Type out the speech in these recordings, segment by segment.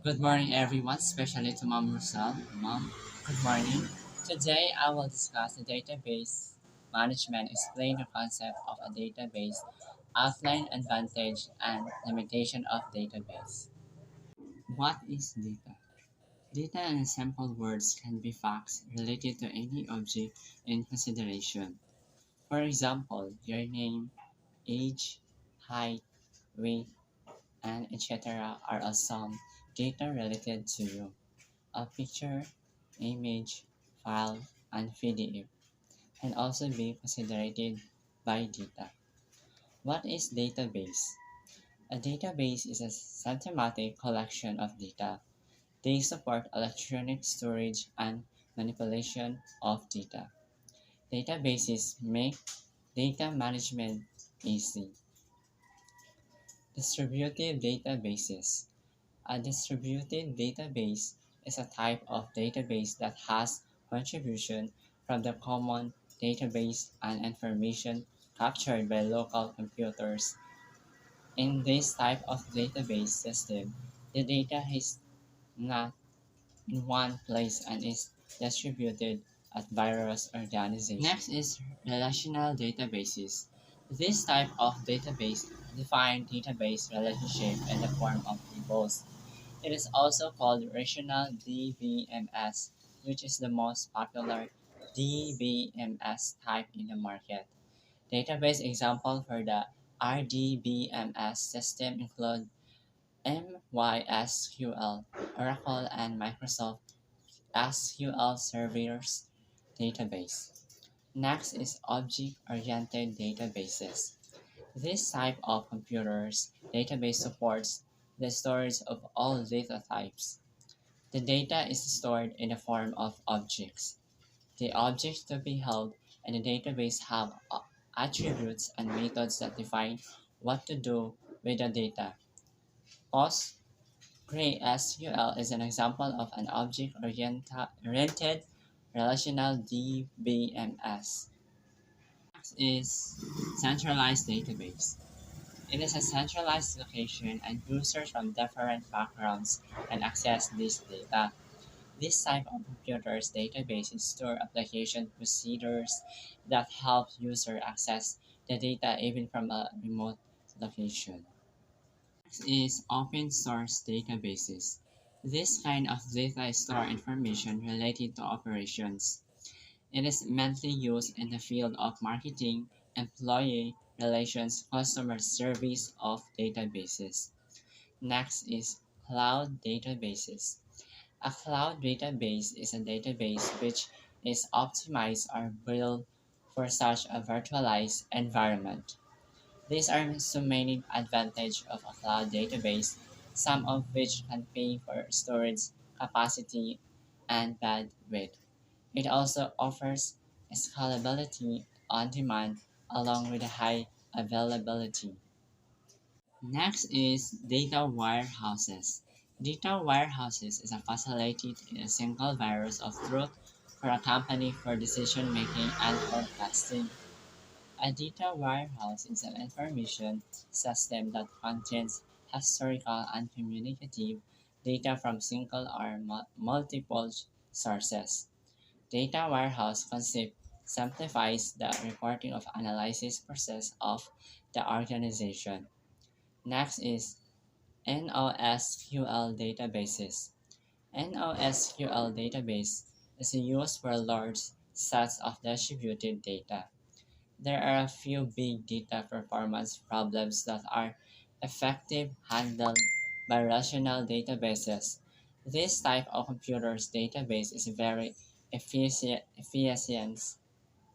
Good morning, everyone, especially to Mom Rosal. Mom, good morning. Today, I will discuss the database management, explain the concept of a database, outline advantage and limitation of database. What is data? Data in simple words can be facts related to any object in consideration. For example, your name, age, height, weight, and etc. are all some data related to you. A picture, image, file, and video can also be considered by data. What is database? A database is a systematic collection of data. They support electronic storage and manipulation of data. Databases make data management easy. Distributed databases. A distributed database is a type of database that has contribution from the common database and information captured by local computers. In this type of database system, the data is not in one place and is distributed at various organizations. Next is relational databases. This type of database defines database relationship in the form of tables. It is also called Rational DBMS, which is the most popular DBMS type in the market. Database examples for the RDBMS system include MySQL, Oracle, and Microsoft SQL Server's database. Next is object-oriented databases. This type of computers database supports the storage of all data types. The data is stored in the form of objects. The objects to be held in the database have attributes and methods that define what to do with the data. PostgreSQL is an example of an object-oriented relational DBMS. Next is centralized database. It is a centralized location and users from different backgrounds can access this data. This type of computer's databases store application procedures that help user access the data even from a remote location. Next is open source databases. This kind of data store information related to operations. It is mainly used in the field of marketing, employee relations, customer service of databases. Next is cloud databases. A cloud database is a database which is optimized or built for such a virtualized environment. These are so many advantages of a cloud database, some of which can pay for storage capacity and bandwidth. It also offers scalability on demand along with high availability. Next is data warehouses. Data warehouses is a facility in a single virus of truth for a company for decision making and forecasting. A data warehouse is an information system that contains historical and communicative data from single or multiple sources. Data warehouse concept simplifies the reporting of analysis process of the organization. Next is NoSQL databases. NoSQL database is used for large sets of distributed data. There are a few big data performance problems that are effective handled by relational databases. This type of computer's database is very efficient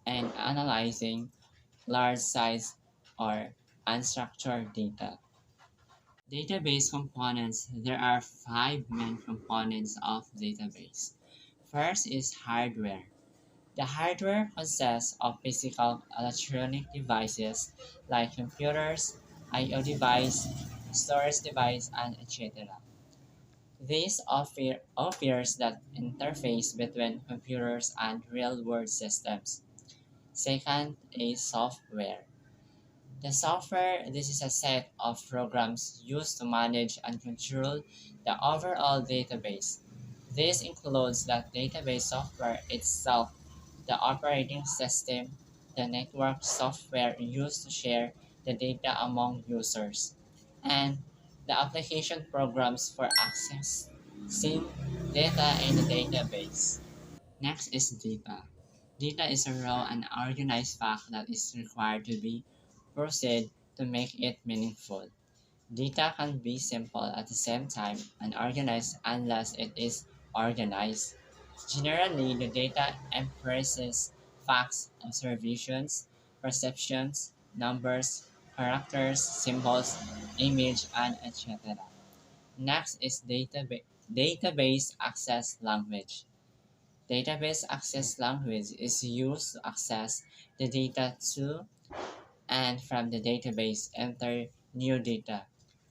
in analyzing large size or unstructured data. Database components. There are five main components of database. First is hardware. The hardware consists of physical electronic devices like computers, I/O device, storage device, and etc. This offers that interface between computers and real-world systems. Second is software. The software, this is a set of programs used to manage and control the overall database. This includes the database software itself, the operating system, the network software used to share the data among users, and the application programs for accessing data in the database. Next is data. Data is a raw and organized fact that is required to be processed to make it meaningful. Data can be simple at the same time and organized unless it is organized. Generally, the data embraces facts, observations, perceptions, numbers, characters, symbols, image, and etc. Next is database access language. Database access language is used to access the data to and from the database enter new data,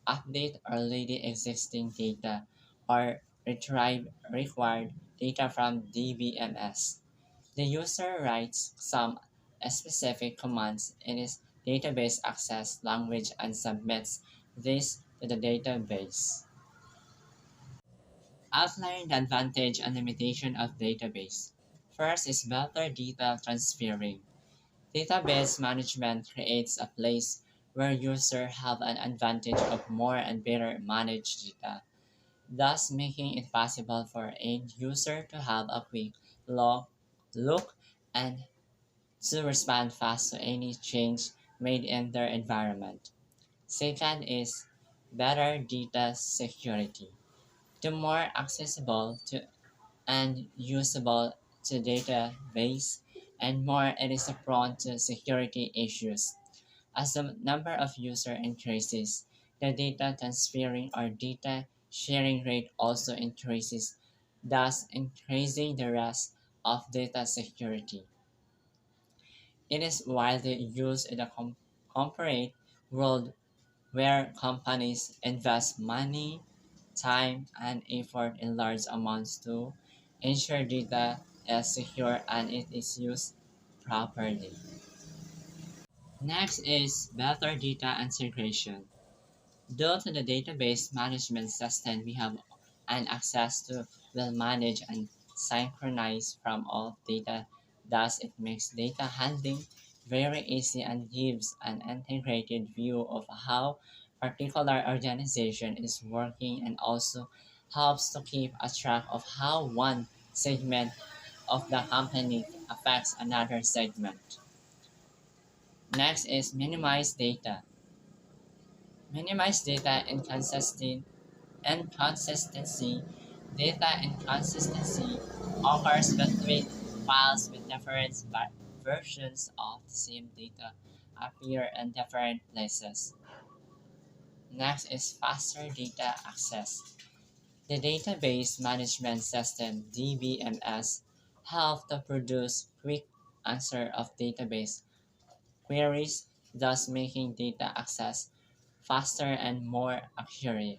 update already existing data, or retrieve required data from DBMS. The user writes some specific commands in its database access language and submits this to the database. Outline the advantage and limitation of database. First is better data transferring. Database management creates a place where users have an advantage of more and better managed data, thus making it possible for a user to have a quick look and to respond fast to any change made in their environment. Second is better data security. The more accessible to and usable to database and more it is prone to security issues. As the number of users increases, the data transferring or data sharing rate also increases, thus increasing the risk of data security. It is widely used in the corporate world where companies invest money, time, and effort in large amounts to ensure data is secure and it is used properly. Next is better data integration. Due to the database management system we have an access to will manage and synchronize from all data, thus it makes data handling very easy and gives an integrated view of how particular organization is working and also helps to keep a track of how one segment of the company affects another segment. Next is minimize data. Minimize data inconsistency. Data inconsistency occurs between files with different versions of the same data appear in different places. Next is faster data access. The database management system DBMS helps to produce quick answer of database queries, thus making data access faster and more accurate.